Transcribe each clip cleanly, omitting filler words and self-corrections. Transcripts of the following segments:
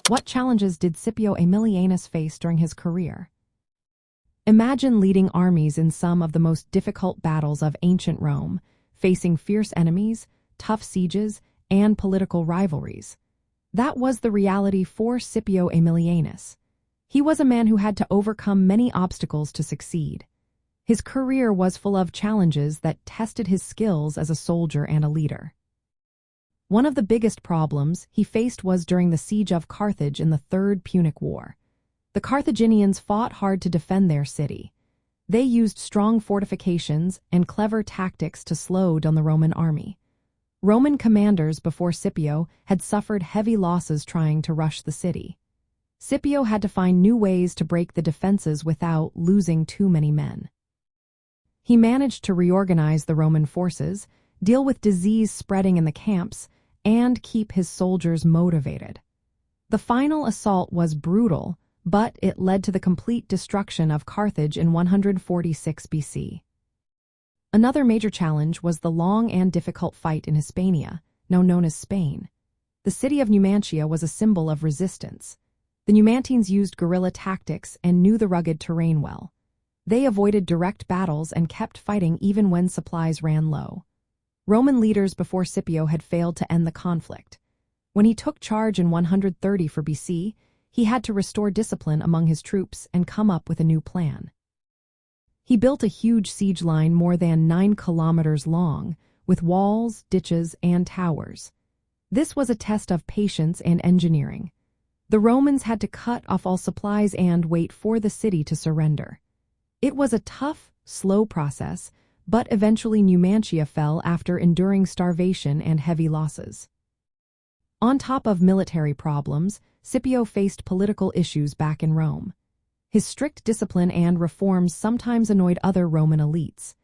What challenges did Scipio Aemilianus face during his career? Imagine leading armies in some of the most difficult battles of ancient Rome, facing fierce enemies, tough sieges, and political rivalries. That was the reality for Scipio Aemilianus. He was a man who had to overcome many obstacles to succeed. His career was full of challenges that tested his skills as a soldier and a leader. One of the biggest problems he faced was during the siege of Carthage in the Third Punic War. The Carthaginians fought hard to defend their city. They used strong fortifications and clever tactics to slow down the Roman army. Roman commanders before Scipio had suffered heavy losses trying to rush the city. Scipio had to find new ways to break the defenses without losing too many men. He managed to reorganize the Roman forces, deal with disease spreading in the camps, and keep his soldiers motivated. The final assault was brutal, but it led to the complete destruction of Carthage in 146 BC. Another major challenge was the long and difficult fight in Hispania, now known as Spain. The city of Numantia was a symbol of resistance. The Numantines used guerrilla tactics and knew the rugged terrain well. They avoided direct battles and kept fighting even when supplies ran low. Roman leaders before Scipio had failed to end the conflict. When he took charge in 130 for BC, he had to restore discipline among his troops and come up with a new plan. He built a huge siege line more than 9 kilometers long, with walls, ditches, and towers. This was a test of patience and engineering. The Romans had to cut off all supplies and wait for the city to surrender. It was a tough, slow process, but eventually Numantia fell after enduring starvation and heavy losses. On top of military problems, Scipio faced political issues back in Rome. His strict discipline and reforms sometimes annoyed other Roman elites.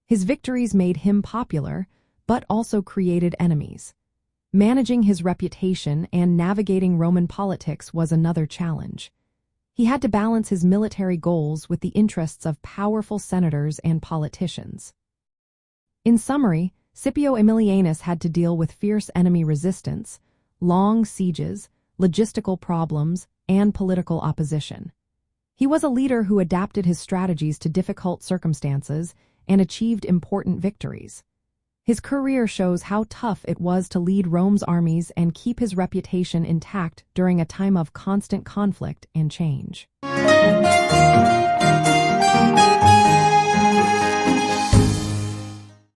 His victories made him popular, but also created enemies. Managing his reputation and navigating Roman politics was another challenge. He had to balance his military goals with the interests of powerful senators and politicians. In summary, Scipio Aemilianus had to deal with fierce enemy resistance, long sieges, logistical problems, and political opposition. He was a leader who adapted his strategies to difficult circumstances and achieved important victories. His career shows how tough it was to lead Rome's armies and keep his reputation intact during a time of constant conflict and change.